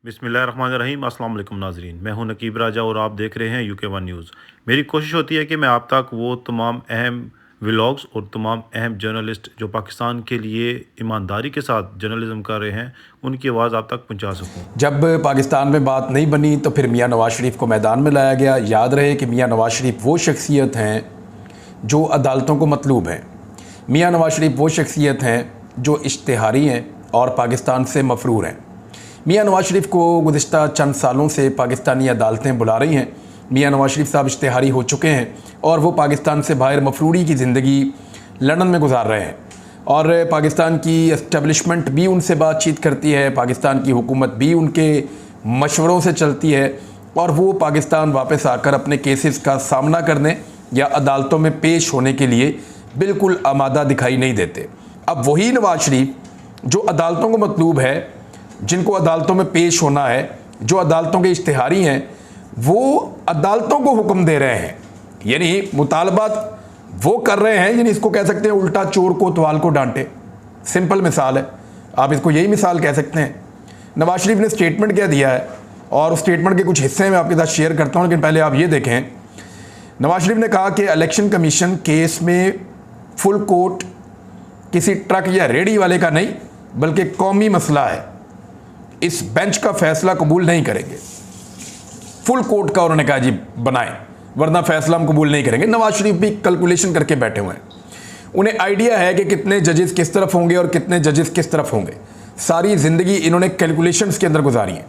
बिस्मिल्लाहिर्रहमानिर्रहीम। अस्सलाम वालेकुम नाज़रीन, मैं हूं नकीब राजा और आप देख रहे हैं UK1 न्यूज़। मेरी कोशिश होती है कि मैं आप तक वो तमाम अहम व्लॉग्स और तमाम अहम जर्नलिस्ट जो पाकिस्तान के लिए ईमानदारी के साथ जर्नलिज्म कर रहे हैं उनकी आवाज़ आप तक पहुंचा सकूं। जब पाकिस्तान में बात नहीं बनी तो फिर मियां नवाज शरीफ को मैदान में लाया गया। याद रहे कि मियां नवाज शरीफ वो शख्सियत हैं जो अदालतों को मतलूब हैं। मियां नवाज शरीफ वो शख्सियत हैं जो इश्तिहारी हैं और पाकिस्तान से मफरूर हैं। मियां नवाज शरीफ को गुज़िश्ता चंद सालों से पाकिस्तानी अदालतें बुला रही हैं। मियां नवाज शरीफ साहब इश्तिहारी हो चुके हैं और वो पाकिस्तान से बाहर मफरूरी की ज़िंदगी लंदन में गुजार रहे हैं और पाकिस्तान की एस्टेब्लिशमेंट भी उनसे बातचीत करती है, पाकिस्तान की हुकूमत भी उनके मशवरों से चलती है और वो पाकिस्तान वापस आकर अपने केसेस का सामना करने या अदालतों में पेश होने के लिए बिल्कुल आमादा दिखाई नहीं देते। अब वही नवाज शरीफ जो अदालतों को मतलूब है, जिनको अदालतों में पेश होना है, जो अदालतों के इश्तिहारी हैं, वो अदालतों को हुक्म दे रहे हैं, यानी मुतालबात वो कर रहे हैं, यानी इसको कह सकते हैं उल्टा चोर को तवाल को डांटे। सिंपल मिसाल है, आप इसको यही मिसाल कह सकते हैं। नवाज शरीफ ने स्टेटमेंट क्या दिया है और उस स्टेटमेंट के कुछ हिस्से मैं आपके साथ शेयर करता हूं, लेकिन पहले आप ये देखें। नवाज शरीफ ने कहा कि इलेक्शन कमीशन केस में फुल कोर्ट किसी ट्रक या रेडी वाले का नहीं बल्कि कौमी मसला है, इस बेंच का फैसला कबूल नहीं करेंगे। फुल कोर्ट का उन्होंने कहा जी बनाएं, वरना फैसला हम कबूल नहीं करेंगे। नवाज शरीफ भी कैलकुलेशन करके बैठे हुए हैं, उन्हें आइडिया है कि कितने जजेस किस तरफ होंगे और कितने जजेस किस तरफ होंगे। सारी ज़िंदगी इन्होंने कैलकुलेशंस के अंदर गुजारी है।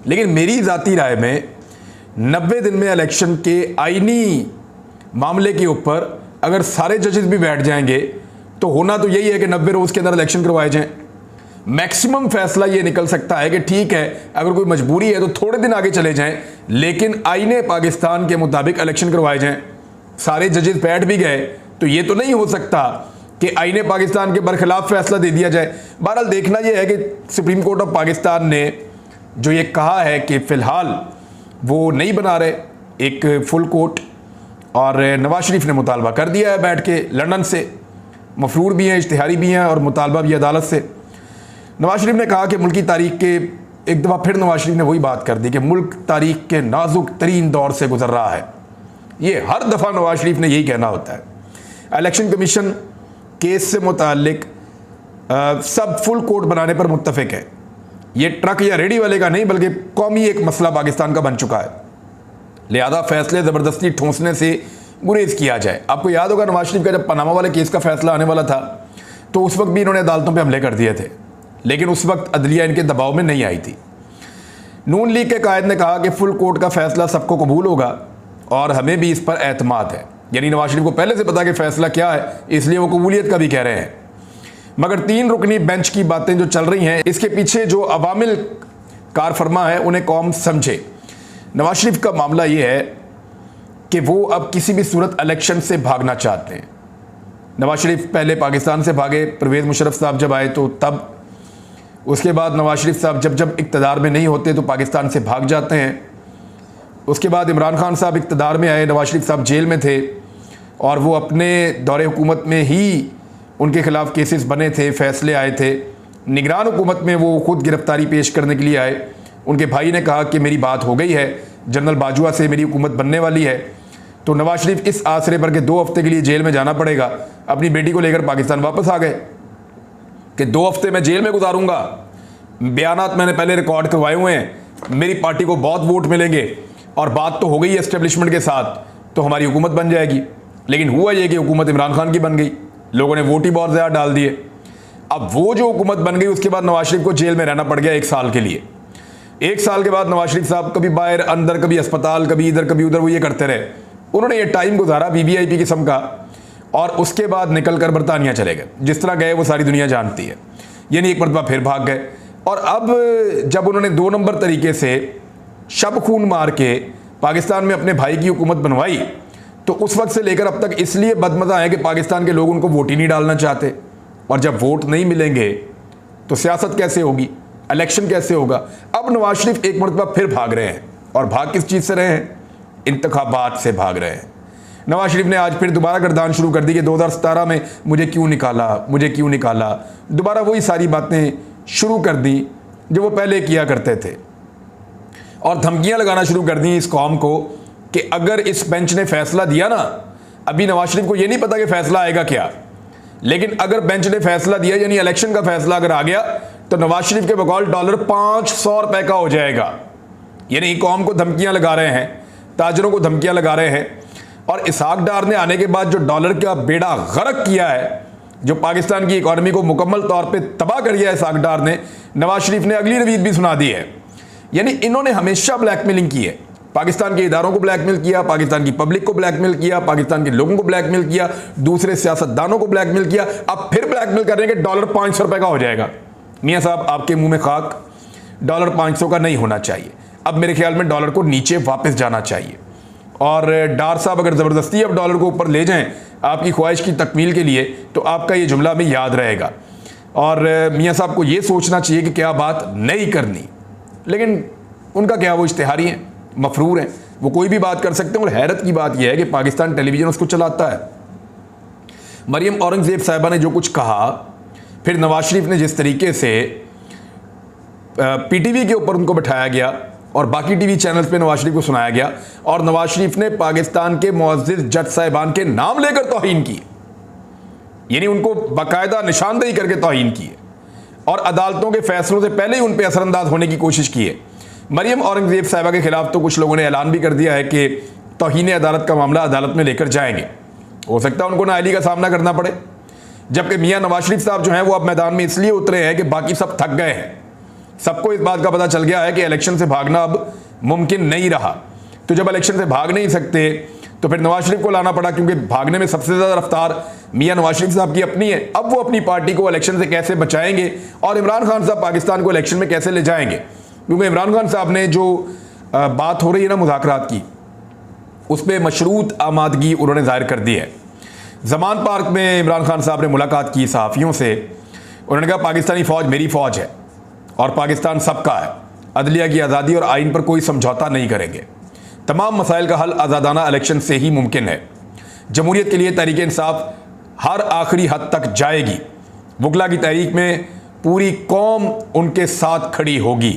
लेकिन मेरी ज़ाती राय में 90 दिन में इलेक्शन के आईनी मामले के ऊपर अगर सारे जजेस भी बैठ जाएंगे तो होना तो यही है कि 90 रोज़ के अंदर इलेक्शन करवाए जाएं। मैक्सिमम फैसला ये निकल सकता है कि ठीक है, अगर कोई मजबूरी है तो थोड़े दिन आगे चले जाएं, लेकिन आईने पाकिस्तान के मुताबिक इलेक्शन करवाए जाएं। सारे जजेस बैठ भी गए तो ये तो नहीं हो सकता कि आईने पाकिस्तान के बरखिलाफ फैसला दे दिया जाए। बहरहाल देखना यह है कि सुप्रीम कोर्ट ऑफ पाकिस्तान ने जो ये कहा है कि फ़िलहाल वो नहीं बना रहे एक फुल कोर्ट, और नवाज शरीफ ने मुतालबा कर दिया है बैठ के लंदन से। मफरूर भी हैं, इश्तिहारी भी हैं और मुतालबा भी अदालत से। नवाज शरीफ ने कहा कि मुल्की तारीख के, एक दफ़ा फिर नवाज शरीफ ने वही बात कर दी कि मुल्क तारीख के नाजुक तरीन दौर से गुजर रहा है। ये हर दफ़ा नवाज शरीफ ने यही कहना होता है। इलेक्शन कमीशन केस से मुतालिक सब फुल कोर्ट बनाने पर मुत्तफिक है। ये ट्रक या रेडी वाले का नहीं बल्कि कौमी एक मसला पाकिस्तान का बन चुका है, लिहाजा फैसले ज़बरदस्ती ठूंसने से गुरेज किया जाए। आपको याद होगा नवाज शरीफ का जब पनामा वाले केस का फैसला आने वाला था तो उस वक्त भी इन्होंने अदालतों पर हमले कर दिए थे, लेकिन उस वक्त अदलिया इनके दबाव में नहीं आई थी। नून लीग के कायद ने कहा कि फुल कोर्ट का फैसला सबको कबूल होगा और हमें भी इस पर एतमाद है, यानी नवाज शरीफ को पहले से पता कि फैसला क्या है, इसलिए वो कबूलियत का भी कह रहे हैं। मगर 3 रुकनी बेंच की बातें जो चल रही हैं, इसके पीछे जो अवामिल कार फरमा है उन्हें कौम समझे। नवाज शरीफ का मामला ये है कि वो अब किसी भी सूरत इलेक्शन से भागना चाहते हैं। नवाज शरीफ पहले पाकिस्तान से भागे, परवेज़ मुशर्रफ साहब जब आए तो तब, उसके बाद नवाज शरीफ साहब जब इक़्तिदार में नहीं होते तो पाकिस्तान से भाग जाते हैं। उसके बाद इमरान खान साहब इक़्तिदार में आए, नवाज शरीफ साहब जेल में थे और वो अपने दौरे हुकूमत में ही उनके ख़िलाफ़ केसेस बने थे, फ़ैसले आए थे। निगरान हुकूमत में वो ख़ुद गिरफ्तारी पेश करने के लिए आए। उनके भाई ने कहा कि मेरी बात हो गई है, जनरल बाजवा से मेरी हुकूमत बनने वाली है। तो नवाज शरीफ इस आसरे पर के 2 हफ्ते के लिए जेल में जाना पड़ेगा। अपनी बेटी को लेकर पाकिस्तान वापस आ गए कि 2 हफ्ते मैं जेल में गुजारूंगा, बयानात मैंने पहले रिकॉर्ड करवाए हुए हैं, मेरी पार्टी को बहुत वोट मिलेंगे और बात तो हो गई एस्टेब्लिशमेंट के साथ तो हमारी हुकूमत बन जाएगी। लेकिन हुआ ये कि हुकूमत इमरान खान की बन गई, लोगों ने वोट ही बहुत ज़्यादा डाल दिए। अब वो जो हुकूमत बन गई उसके बाद नवाज शरीफ को जेल में रहना पड़ गया 1 साल के लिए। 1 साल के बाद नवाज शरीफ साहब कभी बाहर अंदर, कभी अस्पताल, कभी इधर कभी उधर, वो ये करते रहे। उन्होंने ये टाइम गुजारा VVIP किस्म का और उसके बाद निकल कर बरतानिया चले गए। जिस तरह गए वो सारी दुनिया जानती है, यानी एक मरतबा फिर भाग गए। और अब जब उन्होंने 2 नंबर तरीके से शब खून मार के पाकिस्तान में अपने भाई की हुकूमत बनवाई तो उस वक्त से लेकर अब तक इसलिए बदमज़ा है कि पाकिस्तान के लोग उनको वोट ही नहीं डालना चाहते, और जब वोट नहीं मिलेंगे तो सियासत कैसे होगी, इलेक्शन कैसे होगा। अब नवाज शरीफ एक मरतबा फिर भाग रहे हैं, और भाग किस चीज़ से रहे हैं? इंतखाबात से भाग रहे हैं। नवाज शरीफ ने आज फिर दोबारा गर्दान शुरू कर दी कि 2017 में मुझे क्यों निकाला। दोबारा वही सारी बातें शुरू कर दी जो वो पहले किया करते थे। और धमकियां लगाना शुरू कर दी इस कौम को कि अगर इस बेंच ने फैसला दिया ना, अभी नवाज शरीफ को यह नहीं पता कि फैसला आएगा क्या, लेकिन अगर बेंच ने फैसला दिया यानी इलेक्शन का फैसला अगर आ गया तो नवाज शरीफ के बकौल डॉलर 500 रुपए का हो जाएगा। यानी कौम को धमकियां लगा रहे हैं, ताजरों को धमकियां लगा रहे हैं। और इसहाक डार ने आने के बाद जो डॉलर का बेड़ा गर्क किया है, जो पाकिस्तान की इकॉनमी को मुकम्मल तौर पे तबाह कर दिया है इसहाक डार ने, नवाज शरीफ ने अगली नवीद भी सुना दी है। यानी इन्होंने हमेशा ब्लैकमेलिंग की है, पाकिस्तान के इदारों को ब्लैकमेल किया, पाकिस्तान की पब्लिक को ब्लैकमेल किया, पाकिस्तान के लोगों को ब्लैकमेल किया, दूसरे सियासतदानों को ब्लैकमेल किया। अब फिर ब्लैकमेल कर रहे हैं कि डॉलर 500 रुपए का हो जाएगा। मियां साहब आपके मुंह में खाक, डॉलर 500 का नहीं होना चाहिए। अब मेरे ख्याल में डॉलर को नीचे वापस जाना चाहिए। और डार साहब अगर ज़बरदस्ती अब डॉलर को ऊपर ले जाएं आपकी ख्वाहिश की तकमील के लिए, तो आपका ये जुमला हमें याद रहेगा। और मियां साहब को ये सोचना चाहिए कि क्या बात नहीं करनी, लेकिन उनका क्या, वो इश्तिहारी हैं, मफरूर हैं, वो कोई भी बात कर सकते हैं। और हैरत की बात यह है कि पाकिस्तान टेलीविज़न उसको चलाता है। मरियम औरंगज़ेब साहिबा ने जो कुछ कहा, फिर नवाज शरीफ ने जिस तरीके से पीटीवी के ऊपर उनको बिठाया गया और बाकी टीवी चैनल्स पे नवाज शरीफ को सुनाया गया, और नवाज शरीफ ने पाकिस्तान के मुअज़्ज़िज़ जज साहिबान के नाम लेकर तौहीन की, यानी उनको बाकायदा निशानदेही करके तौहीन की है और अदालतों के फैसलों से पहले ही उन पर असरअंदाज होने की कोशिश की है। मरियम औरंगज़ेब साहिबा के खिलाफ तो कुछ लोगों ने ऐलान भी कर दिया है कि तौहीन अदालत का मामला अदालत में लेकर जाएंगे। हो सकता है उनको नाअहली का सामना करना पड़े, जबकि मियाँ नवाज शरीफ साहब जो हैं वो अब मैदान में इसलिए उतरे हैं कि बाकी सब थक गए हैं। सबको इस बात का पता चल गया है कि इलेक्शन से भागना अब मुमकिन नहीं रहा। तो जब इलेक्शन से भाग नहीं सकते तो फिर नवाज शरीफ को लाना पड़ा, क्योंकि भागने में सबसे ज़्यादा रफ्तार मियाँ नवाज शरीफ साहब की अपनी है। अब वो अपनी पार्टी को इलेक्शन से कैसे बचाएंगे और इमरान खान साहब पाकिस्तान को इलेक्शन में कैसे ले जाएंगे, क्योंकि इमरान खान साहब ने जो बात हो रही है ना मुज़ाकरात की, उस पर मशरूत आमादगी उन्होंने जाहिर कर दी है। ज़मान पार्क में इमरान खान साहब ने मुलाकात की सहाफ़ियों से। उन्होंने कहा पाकिस्तानी फ़ौज मेरी फ़ौज है और पाकिस्तान सबका है, अदलिया की आज़ादी और आइन पर कोई समझौता नहीं करेंगे, तमाम मसाइल का हल आज़ादाना इलेक्शन से ही मुमकिन है, जमहूरियत के लिए तहरीक इंसाफ हर आखिरी हद तक जाएगी, वकला की तहरीक में पूरी कौम उनके साथ खड़ी होगी,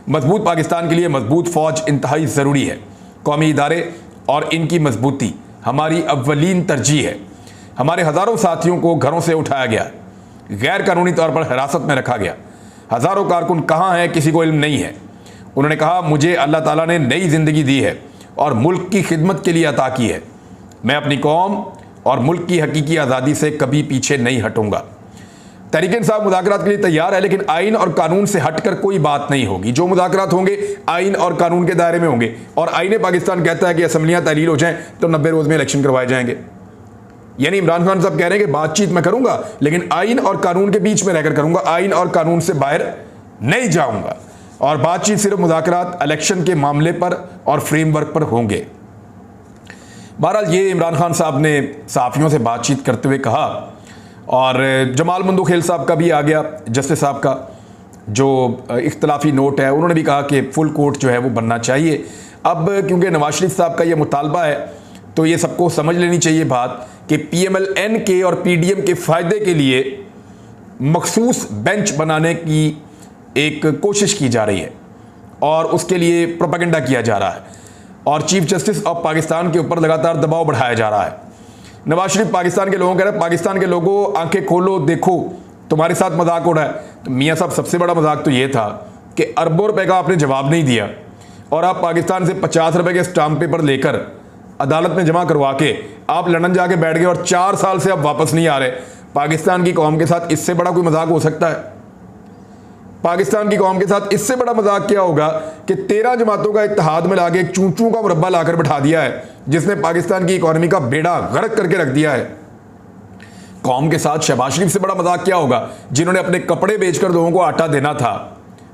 मजबूत पाकिस्तान के लिए मजबूत फ़ौज इंतहाई ज़रूरी है, कौमी इदारे और इनकी मजबूती हमारी अव्वलीन तरजीह है। हमारे हज़ारों साथियों को घरों से उठाया गया, गैर कानूनी तौर पर हिरासत में रखा गया, हज़ारों कारकुन कहाँ हैं किसी को इल्म नहीं है। उन्होंने कहा मुझे अल्लाह ताला ने नई ज़िंदगी दी है और मुल्क की खिदमत के लिए अता की है, मैं अपनी कौम और मुल्क की हकीकी आज़ादी से कभी पीछे नहीं हटूंगा। तहरीक इंसाफ मुज़ाकरात के लिए तैयार है, लेकिन आइन और कानून से हटकर कोई बात नहीं होगी। जो मुज़ाकरात होंगे आइन और कानून के दायरे में होंगे, और आइन पाकिस्तान कहता है कि असम्बलियाँ तहलील हो जाएँ तो 90 रोज़ में इलेक्शन करवाए जाएंगे। यानी इमरान खान साहब कह रहे हैं कि बातचीत मैं करूंगा, लेकिन आइन और कानून के बीच में रहकर करूंगा, आइन और कानून से बाहर नहीं जाऊंगा, और बातचीत सिर्फ मुज़ाकरात इलेक्शन के मामले पर और फ्रेमवर्क पर होंगे। बहरहाल ये इमरान खान साहब ने सहाफ़ियों से बातचीत करते हुए कहा। और जमाल मंदोखेल साहब का भी आ गया, जस्टिस साहब का जो इख्तलाफी नोट है, उन्होंने भी कहा कि फुल कोर्ट जो है वो बनना चाहिए। अब क्योंकि नवाज शरीफ साहब का ये मुतालबा है तो ये सबको समझ लेनी चाहिए बात कि PMLN के और PDM के फ़ायदे के लिए मखसूस बेंच बनाने की एक कोशिश की जा रही है और उसके लिए प्रोपेगेंडा किया जा रहा है, और चीफ जस्टिस ऑफ पाकिस्तान के ऊपर लगातार दबाव बढ़ाया जा रहा है। नवाज शरीफ पाकिस्तान के लोगों कह रहे हैं पाकिस्तान के लोगों आंखें खोलो, देखो तुम्हारे साथ मजाक हो रहा है। तो मियाँ साहब सबसे बड़ा मजाक तो ये था कि अरबों रुपए का आपने जवाब नहीं दिया और आप पाकिस्तान से 50 रुपए के स्टाम्प पेपर लेकर अदालत में जमा करवा के आप लंदन जाके बैठ गए और 4 साल से आप वापस नहीं आ रहे। पाकिस्तान की कौम के साथ इससे बड़ा कोई मजाक हो सकता है? पाकिस्तान की कौम के साथ इससे बड़ा मजाक क्या होगा कि 13 जमातों का इत्तेहाद में लाके एक चूचू का मुरब्बा लाकर बैठा दिया है, जिसने पाकिस्तान की इकॉनमी का बेड़ा गर्क करके रख दिया है। कौम के साथ शहबाज शरीफ से बड़ा मजाक क्या होगा, जिन्होंने अपने कपड़े बेचकर लोगों को आटा देना था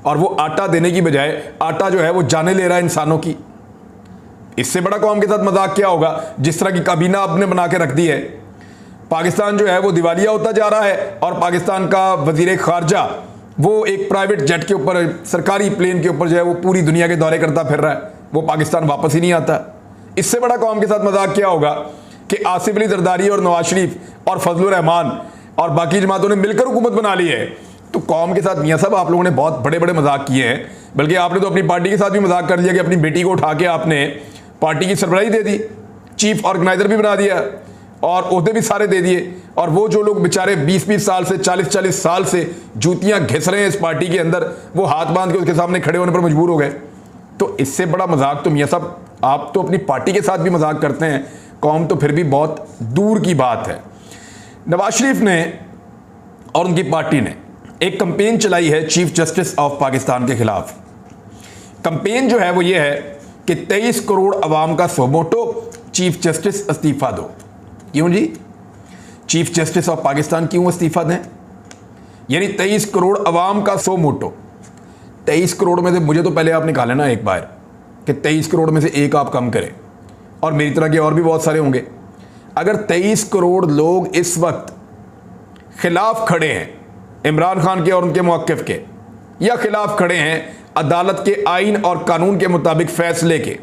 और वो आटा देने की बजाय आटा जो है वो जाने ले रहा है इंसानों की। इससे बड़ा कौम के साथ मजाक क्या होगा, जिस तरह की काबीना आपने बना के रख दी है। पाकिस्तान जो है वो दिवालिया होता जा रहा है और पाकिस्तान का वजीर खारजा वो एक प्राइवेट जेट के ऊपर, सरकारी प्लेन के ऊपर जो है वो पूरी दुनिया के दौरे करता फिर रहा है, वो पाकिस्तान वापस ही नहीं आता। इससे बड़ा कौम के साथ मजाक क्या होगा कि आसिफ अली जरदारी और नवाज शरीफ और फजलुर रहमान और बाकी जमातों ने मिलकर हुकूमत बना ली है तो कौम के साथ मियाँ साहब आप लोगों ने बहुत बड़े बड़े मजाक किए हैं, बल्कि आपने तो अपनी पार्टी के साथ भी मजाक कर लिया कि अपनी बेटी को उठा के आपने पार्टी की सरबराही दे दी, चीफ ऑर्गेनाइजर भी बना दिया और ओहदे भी सारे दे दिए। और वो जो लोग बेचारे 20-20 साल से 40-40 साल से जूतियां घिस रहे हैं इस पार्टी के अंदर, वो हाथ बांध के उसके सामने खड़े होने पर मजबूर हो गए। तो इससे बड़ा मजाक तो मियाँ साहब आप तो अपनी पार्टी के साथ भी मजाक करते हैं, कौम तो फिर भी बहुत दूर की बात है। नवाज शरीफ ने और उनकी पार्टी ने एक कंपेन चलाई है चीफ जस्टिस ऑफ पाकिस्तान के खिलाफ। कंपेन जो है वो ये है कि 23 करोड़ अवाम का सोमोटो, चीफ जस्टिस इस्तीफा दो। क्यों जी? चीफ जस्टिस ऑफ पाकिस्तान क्यों इस्तीफा दें? यानी 23 करोड़ अवाम का सोमोटो। 23 करोड़ में से मुझे तो पहले आप निकालें ना एक बार कि 23 करोड़ में से एक आप कम करें, और मेरी तरह के और भी बहुत सारे होंगे। अगर 23 करोड़ लोग इस वक्त खिलाफ खड़े हैं इमरान खान के और उनके मौक़िफ़ के, या खिलाफ खड़े हैं अदालत के आइन और कानून के मुताबिक फैसले के,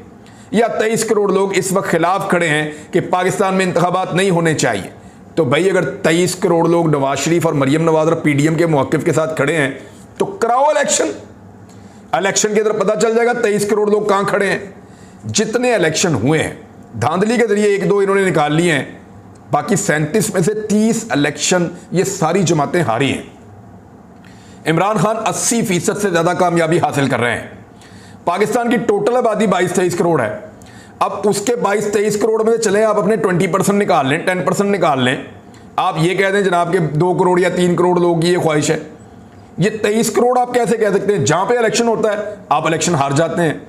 या 23 करोड़ लोग इस वक्त खिलाफ खड़े हैं कि पाकिस्तान में इंतखाबात नहीं होने चाहिए, तो भाई अगर 23 करोड़ लोग नवाज शरीफ और मरियम नवाज और पीडीएम के मौक़िफ़ के साथ खड़े हैं तो कराओ इलेक्शन। इलेक्शन के अंदर पता चल जाएगा 23 करोड़ लोग कहां खड़े हैं। जितने इलेक्शन हुए हैं धांधली के जरिए एक दो इन्होंने निकाल लिए हैं, बाकी 37 में से 30 इलेक्शन ये सारी जमातें हारी हैं। इमरान खान 80% से ज्यादा कामयाबी हासिल कर रहे हैं। पाकिस्तान की टोटल आबादी 22-23 करोड़ है। अब उसके 22-23 करोड़ में चले आप अपने 20% निकाल लें, 10% निकाल लें, आप ये कह दें जनाब के 2 करोड़ या 3 करोड़ लोगों की ये ख्वाहिश है। ये 23 करोड़ आप कैसे कह सकते हैं? जहां पे इलेक्शन होता है आप इलेक्शन हार जाते हैं।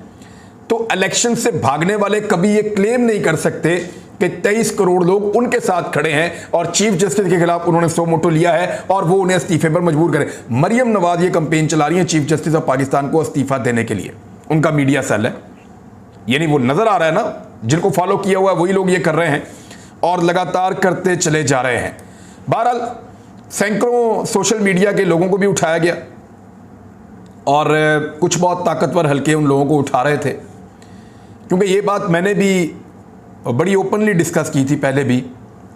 तो इलेक्शन से भागने वाले कभी ये क्लेम नहीं कर सकते कि 23 करोड़ लोग उनके साथ खड़े हैं और चीफ जस्टिस के खिलाफ उन्होंने सो मोटो लिया है और वो उन्हें इस्तीफे पर मजबूर करें। मरियम नवाज ये कंपेन चला रही है चीफ जस्टिस ऑफ पाकिस्तान को इस्तीफा देने के लिए, उनका मीडिया सेल है, यानी वो नजर आ रहा है ना, जिनको फॉलो किया हुआ है वही लोग ये कर रहे हैं और लगातार करते चले जा रहे हैं। बहरहाल सैकड़ों सोशल मीडिया के लोगों को भी उठाया गया और कुछ बहुत ताकतवर हल्के उन लोगों को उठा रहे थे, क्योंकि ये बात मैंने भी बड़ी ओपनली डिस्कस की थी पहले भी,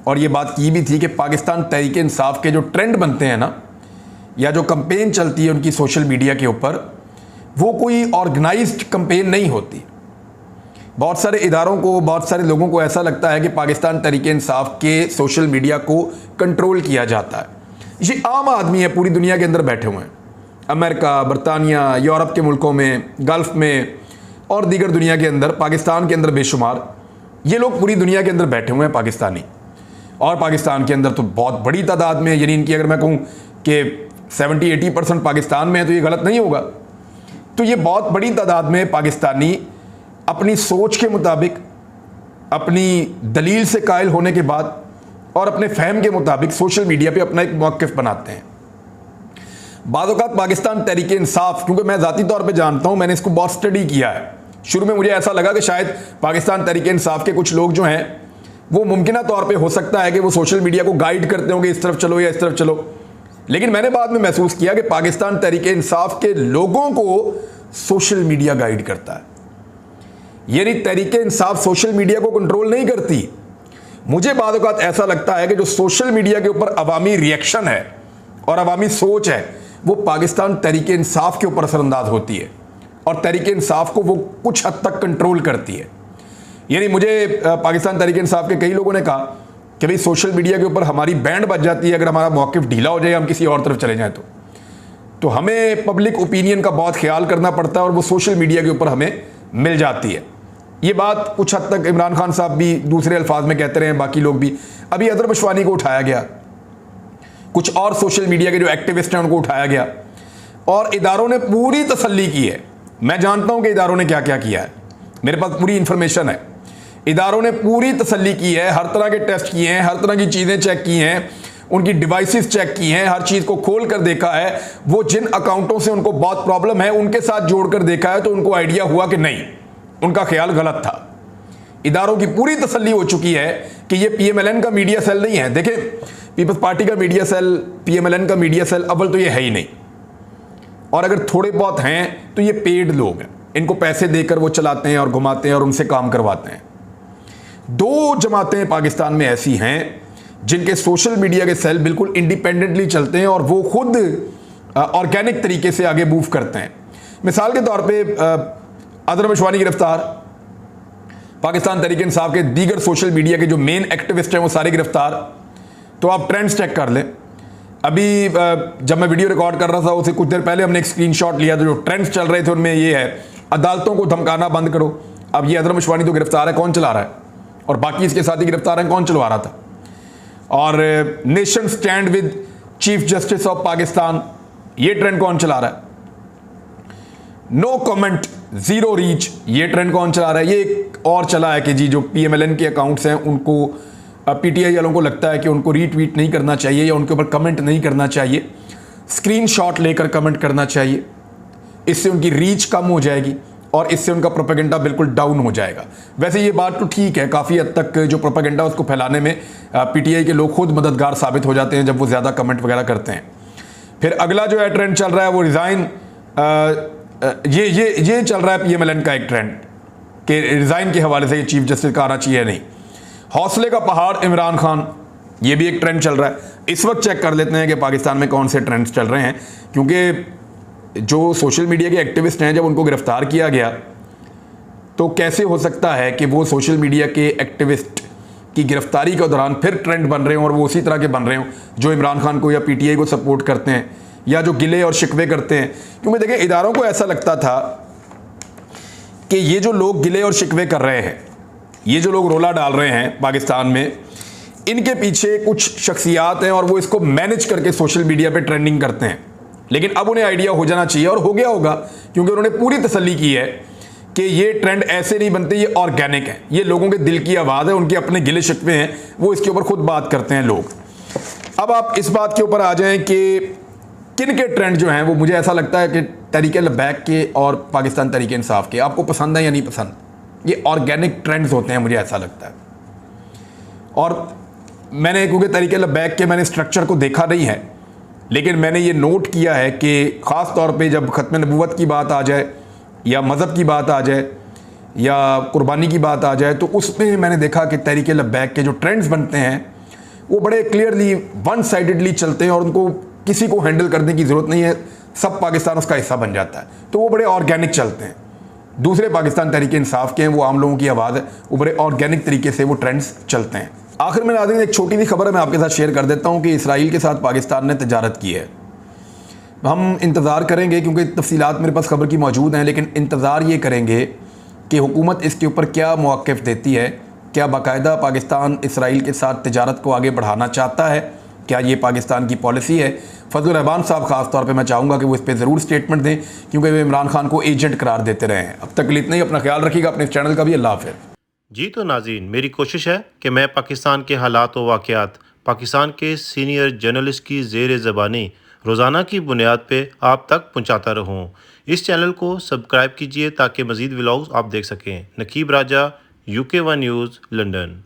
और ये बात की भी थी कि पाकिस्तान तहरीक इंसाफ के जो ट्रेंड बनते हैं ना, या जो कंपेन चलती है उनकी सोशल मीडिया के ऊपर, वो कोई ऑर्गेनाइज्ड कंपेन नहीं होती। बहुत सारे इदारों को, बहुत सारे लोगों को ऐसा लगता है कि पाकिस्तान तहरीक इंसाफ के सोशल मीडिया को कंट्रोल किया जाता है। ये आम आदमी है, पूरी दुनिया के अंदर बैठे हुए हैं, अमेरिका, बरतानिया, यूरोप के मुल्कों में, गल्फ़ में और दीगर दुनिया के अंदर, पाकिस्तान के अंदर बेशुमार ये लोग पूरी दुनिया के अंदर बैठे हुए हैं पाकिस्तानी। और पाकिस्तान के अंदर तो बहुत बड़ी तादाद में, यानी इनकी अगर मैं कहूँ कि 70-80% पाकिस्तान में है तो ये गलत नहीं होगा। तो ये बहुत बड़ी तादाद में पाकिस्तानी अपनी सोच के मुताबिक, अपनी दलील से कायल होने के बाद और अपने फहम के मुताबिक सोशल मीडिया पे अपना एक मौक़िफ़ बनाते हैं। बाज़ औक़ात पाकिस्तान तहरीक इंसाफ, क्योंकि मैं ज़ाती तौर पे जानता हूँ, मैंने इसको बहुत स्टडी किया है, शुरू में मुझे ऐसा लगा कि शायद पाकिस्तान तहरीक इंसाफ के कुछ लोग जो हैं वो मुमकिना तौर पे हो सकता है कि वो सोशल मीडिया को गाइड करते होंगे इस तरफ चलो या इस तरफ चलो, लेकिन मैंने बाद में महसूस किया कि पाकिस्तान तहरीक इंसाफ के लोगों को सोशल मीडिया गाइड करता है। यानी तहरीक इंसाफ सोशल मीडिया को कंट्रोल नहीं करती। मुझे बाद औक़ात ऐसा लगता है कि जो सोशल मीडिया के ऊपर अवामी रिएक्शन है और अवामी सोच है वो पाकिस्तान तहरीक इंसाफ के ऊपर असरअंदाज होती है और तहरीक इंसाफ को वो कुछ हद तक कंट्रोल करती है। यानी मुझे पाकिस्तान तहरीक इंसाफ के कई लोगों ने कहा कि भाई सोशल मीडिया के ऊपर हमारी बैंड बज जाती है अगर हमारा मौक़िफ़ ढीला हो जाए, हम किसी और तरफ चले जाएं तो हमें पब्लिक ओपिनियन का बहुत ख्याल करना पड़ता है और वो सोशल मीडिया के ऊपर हमें मिल जाती है। ये बात कुछ हद तक इमरान खान साहब भी दूसरे अल्फाज में कहते रहे हैं, बाकी लोग भी। अभी अदर बशवानी को उठाया गया, कुछ और सोशल मीडिया के जो एक्टिविस्ट हैं उनको उठाया गया और इदारों ने पूरी तसल्ली की है। मैं जानता हूं कि इदारों ने क्या क्या किया है, मेरे पास पूरी इंफॉर्मेशन है। इदारों ने पूरी तसल्ली की है, हर तरह के टेस्ट किए हैं, हर तरह की चीज़ें चेक की हैं, उनकी डिवाइसेस चेक की हैं, हर चीज़ को खोल कर देखा है। वो जिन अकाउंटों से उनको बहुत प्रॉब्लम है उनके साथ जोड़कर देखा है तो उनको आइडिया हुआ कि नहीं, उनका ख्याल गलत था। इदारों की पूरी तसल्ली हो चुकी है कि ये PMLN का मीडिया सेल नहीं है। देखें, पीपल्स पार्टी का मीडिया सेल, PMLN का मीडिया सेल अव्वल तो ये है ही नहीं, और अगर थोड़े बहुत हैं तो ये पेड लोग हैं, इनको पैसे देकर वो चलाते हैं और घुमाते हैं और उनसे काम करवाते हैं। 2 जमातें पाकिस्तान में ऐसी हैं जिनके सोशल मीडिया के सेल बिल्कुल इंडिपेंडेंटली चलते हैं और वो खुद ऑर्गेनिक तरीके से आगे मूव करते हैं। मिसाल के तौर पे अजहर मशवानी गिरफ्तार, पाकिस्तान तहरीक इंसाफ के दीगर सोशल मीडिया के जो मेन एक्टिविस्ट हैं वो सारे गिरफ्तार। तो आप ट्रेंड्स चेक कर लें। अभी जब मैं वीडियो रिकॉर्ड कर रहा था उससे कुछ देर पहले हमने एक स्क्रीनशॉट लिया था, जो ट्रेंड्स चल रहे थे उनमें ये है, अदालतों को धमकाना बंद करो। अब ये अजहर मशवानी तो गिरफ्तार है, कौन चला रहा है? और बाकी इसके साथ ही गिरफ्तार हैं, कौन चलवा रहा था? और nation stand with chief justice of Pakistan, ये ट्रेंड कौन चला रहा है? नो कमेंट जीरो रीच, ये ट्रेंड कौन चला रहा है? ये एक और चला है कि जी जो PMLN के अकाउंट्स हैं उनको PTI वालों को लगता है कि उनको रीट्वीट नहीं करना चाहिए या उनके ऊपर कमेंट नहीं करना चाहिए, स्क्रीनशॉट लेकर कमेंट करना चाहिए। इससे उनकी रीच कम हो जाएगी और इससे उनका प्रोपेगेंडा बिल्कुल डाउन हो जाएगा। वैसे ये बात तो ठीक है, काफ़ी हद तक जो प्रोपेगेंडा उसको फैलाने में PTI के लोग खुद मददगार साबित हो जाते हैं जब वो ज़्यादा कमेंट वगैरह करते हैं। फिर अगला जो है ट्रेंड चल रहा है वो रिज़ाइन, ये चल रहा है PMLN का एक ट्रेंड कि रिज़ाइन के हवाले से ये चीफ जस्टिस का आना चाहिए नहीं। हौसले का पहाड़ इमरान खान, ये भी एक ट्रेंड चल रहा है। इस वक्त चेक कर लेते हैं कि पाकिस्तान में कौन से ट्रेंड्स चल रहे हैं, क्योंकि जो सोशल मीडिया के एक्टिविस्ट हैं जब उनको गिरफ्तार किया गया तो कैसे हो सकता है कि वो सोशल मीडिया के एक्टिविस्ट की गिरफ्तारी के दौरान फिर ट्रेंड बन रहे हों और वो उसी तरह के बन रहे हों जो इमरान खान को या PTI को सपोर्ट करते हैं या जो गिले और शिकवे करते हैं। क्योंकि देखिए इदारों को ऐसा लगता था कि ये जो लोग गिले और शिकवे कर रहे हैं, ये जो लोग रोला डाल रहे हैं पाकिस्तान में, इनके पीछे कुछ शख्सियात हैं और वो इसको मैनेज करके सोशल मीडिया पे ट्रेंडिंग करते हैं। लेकिन अब उन्हें आइडिया हो जाना चाहिए और हो गया होगा, क्योंकि उन्होंने पूरी तसल्ली की है कि ये ट्रेंड ऐसे नहीं बनते, ये ऑर्गेनिक है, ये लोगों के दिल की आवाज़ है, उनके अपने गिले शिकवे हैं, वो इसके ऊपर खुद बात करते हैं लोग। अब आप इस बात के ऊपर आ जाएं कि किन के ट्रेंड जो हैं वो मुझे ऐसा लगता है कि तहरीक-ए-लब्बैक के और पाकिस्तान तहरीक इंसाफ के, आपको पसंद है या नहीं पसंद, ये ऑर्गेनिक ट्रेंड्स होते हैं, मुझे ऐसा लगता है। और मैंने क्योंकि तहरीक-ए-लब्बैक के मैंने स्ट्रक्चर को देखा नहीं है, लेकिन मैंने ये नोट किया है कि ख़ास तौर पे जब ख़त्म नबूवत की बात आ जाए या मज़हब की बात आ जाए या कुर्बानी की बात आ जाए, तो उसमें मैंने देखा कि तहरीक-ए-लब्बैक के जो ट्रेंड्स बनते हैं वो बड़े क्लियरली वन साइडेडली चलते हैं और उनको किसी को हैंडल करने की ज़रूरत नहीं है, सब पाकिस्तान उसका हिस्सा बन जाता है, तो वो बड़े ऑर्गेनिक चलते हैं। दूसरे पाकिस्तान तहरीक इंसाफ के हैं, वो आम लोगों की आवाज़ है, वो बड़े ऑर्गेनिक तरीके से वो ट्रेंड्स चलते हैं। आखिर में नाज़रीन एक छोटी सी खबर है मैं आपके साथ शेयर कर देता हूँ कि इसराइल के साथ पाकिस्तान ने तजारत की है। हम इंतज़ार करेंगे क्योंकि तफसीलात मेरे पास खबर की मौजूद हैं, लेकिन इंतज़ार ये करेंगे कि हुकूमत इसके ऊपर क्या मौक़िफ़ देती है। क्या बाकायदा पाकिस्तान इसराइल के साथ तजारत को आगे बढ़ाना चाहता है, क्या ये पाकिस्तान की पॉलिसी है? फजल रहमान साहब ख़ास तौर पे मैं चाहूँगा कि वो इस पर ज़रूर स्टेटमेंट दें, क्योंकि वे इमरान खान को एजेंट करार देते रहे हैं। अब तक के लिए इतना ही, अपना ख्याल रखिएगा, अपने चैनल का भी। अल्लाह हाफ़िज़। जी तो नाज़रीन, मेरी कोशिश है कि मैं पाकिस्तान के हालात व वाक़यात पाकिस्तान के सीनियर जर्नलिस्ट की ज़ेर ज़बानी रोज़ाना की बुनियाद पे आप तक पहुंचाता रहूं। इस चैनल को सब्सक्राइब कीजिए ताकि मज़ीद व्लॉग्स आप देख सकें। नकीब राजा, UK1 न्यूज़, लंदन।